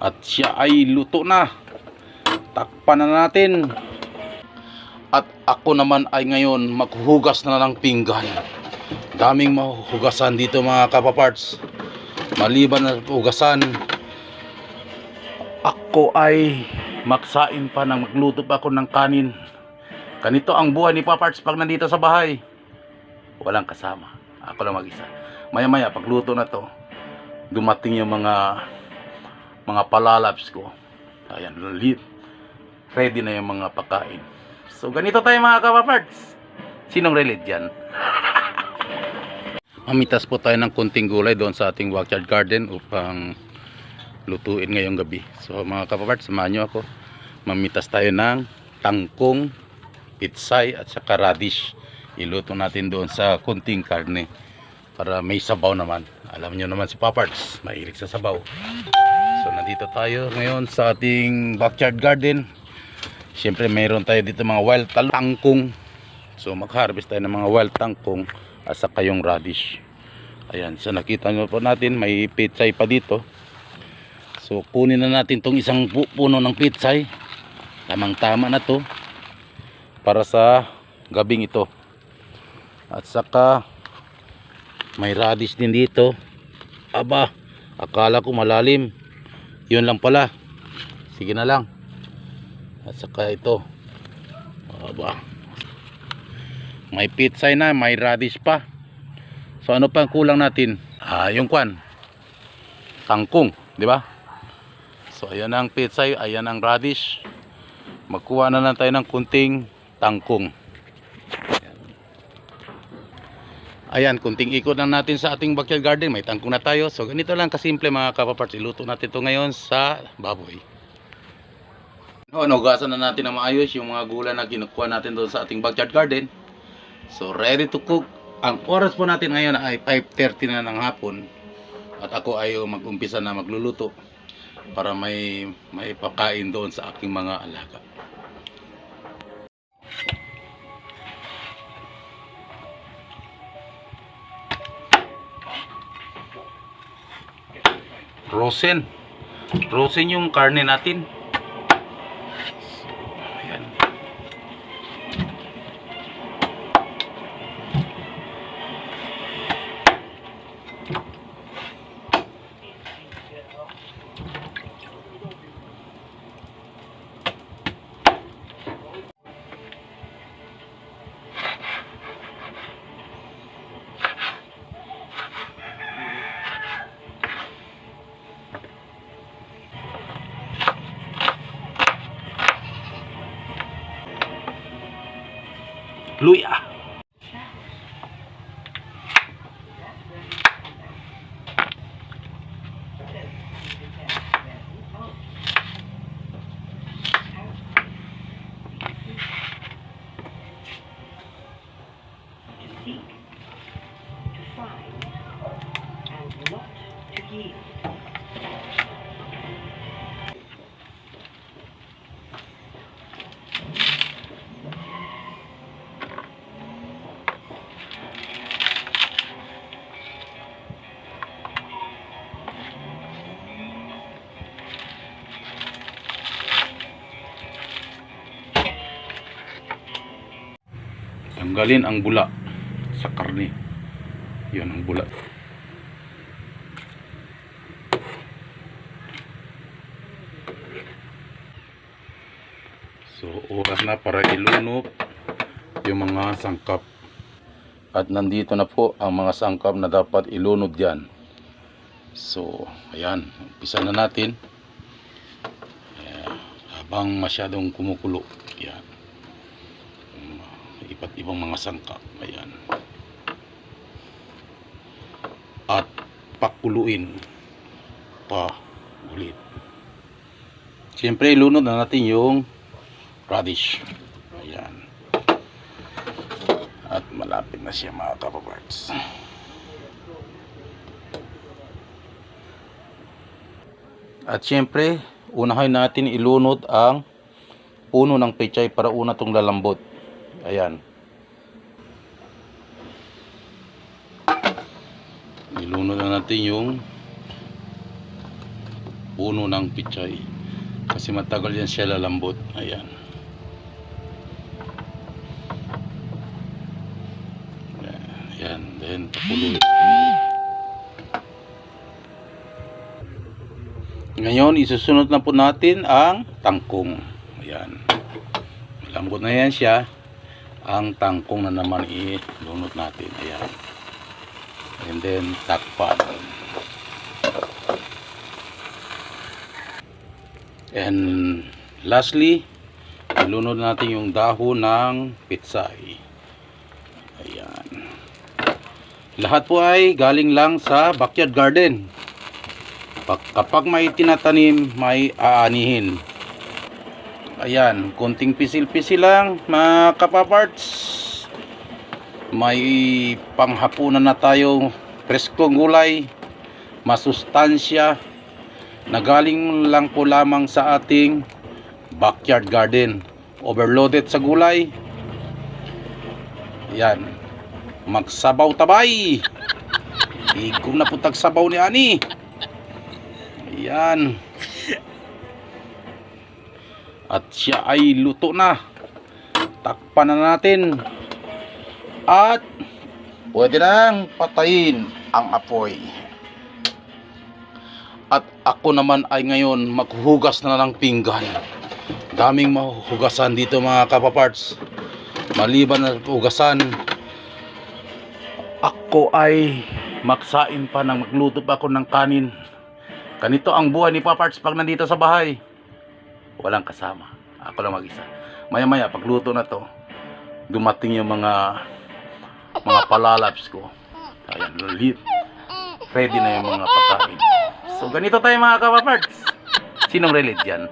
At siya ay luto na. Takpan na natin. At ako naman ay ngayon maghuhugas na ng pinggan. Daming mahuhugasan dito mga kapaparts. Maliban na hugasan, ako ay maksain pa ng magluto pa ako ng kanin. Ganito ang buhay ni Paparts pag nandito sa bahay. Walang kasama. Ako lang mag-isa. Maya-maya pagluto na to, dumating yung mga palalabs ko. Ayan, ready na yung mga pagkain. So ganito tayo mga kapaparts. Sinong relate dyan? Mamitas po tayo ng kunting gulay doon sa ating backyard garden upang lutuin ngayong gabi. So mga kapaparts, samahan nyo ako. Mamitas tayo ng tangkong, pitsay at saka radish. Iluto natin doon sa kunting karne para may sabaw naman. Alam nyo naman si Paparts, mahilig sa sabaw. So nandito tayo ngayon sa ating backyard garden. Siyempre mayroon tayo dito mga wild tangkong. So mag-harvest tayo ng mga wild tangkong at saka yung radish. Ayan, so nakita nyo po natin may pitsay pa dito. So kunin na natin tong isang puno ng pitsay. Tamang tama na to para sa gabing ito. At saka may radish din dito. Aba, akala ko malalim. Yun lang pala. Sige na lang. At saka ito. Aba, may pitsay na, may radish pa. So ano pa ang kulang natin? Yung kwan, tangkong, di ba? So ayan ang pitsay, ayan ang radish. Magkuha na lang tayo ng kunting tangkong. Ayan, kunting ikot lang natin sa ating backyard garden. May tangkong na tayo. So ganito lang kasimple mga kapaparts. Iluto natin ito ngayon sa baboy. Hugasan na natin na maayos yung mga gulay na kinukuha natin doon sa ating backyard garden. So ready to cook. Ang oras po natin ngayon ay 5:30 na ng hapon. At ako ay mag-umpisa na magluluto para may pagkain doon sa aking mga alaga. Rosin yung karne natin. Ayan. Luya. Tanggalin ang bula sa karne. Yun ang bula. So oras na para ilunok yung mga sangkap. At nandito na po ang mga sangkap na dapat ilunod dyan. So ayan, umpisa na natin. Habang masyadong kumukulo. Ayan, iba't ibang mga sangkap. Ayan. At pakuluin pa ulit. Siyempre ilunod na natin yung radish. Ayan. At malapit na siya mga kapaparts. At siyempre unahin natin ilunod ang puno ng pechay para una itong lalambot. Ayan. Ilunod na natin yung puno ng pichay. Kasi matagal yan siya lalambot. Ayan. Ayan. Then pakuloy. Ngayon isusunod na po natin ang tangkong. Ayan. Malambot na yan siya. Ang tangkong na naman ilunod natin. Ayan. And then takpan. And lastly, ilunod natin yung dahon ng pitsay. Ayan. Lahat po ay galing lang sa backyard garden. Kapag may tinatanim, may aanihin. Ayan, konting pisil-pisil lang mga kapaparts. May panghapunan na tayo preskong gulay, masustansya na galing lang po lamang sa ating backyard garden. Overloaded sa gulay. Ayan, magsabaw tabay. Igong na po tagsabaw ni Ani. Ayan. At siya ay luto na. Takpan na natin. At pwede nang patayin ang apoy. At ako naman ay ngayon maghuhugas na ng pinggan. Daming mahuhugasan dito mga kapaparts. Maliban na hugasan, ako ay magsain pa ng magluto pa ako ng kanin. Ganito ang buhay ni Paparts pag nandito sa bahay. Walang kasama. Ako lang mag-isa. Maya-maya pagluto na to, dumating yung mga palalabs ko. Ayan, ready na yung mga pagkain. So ganito tayo mga kapaparts. Sinong relate yan?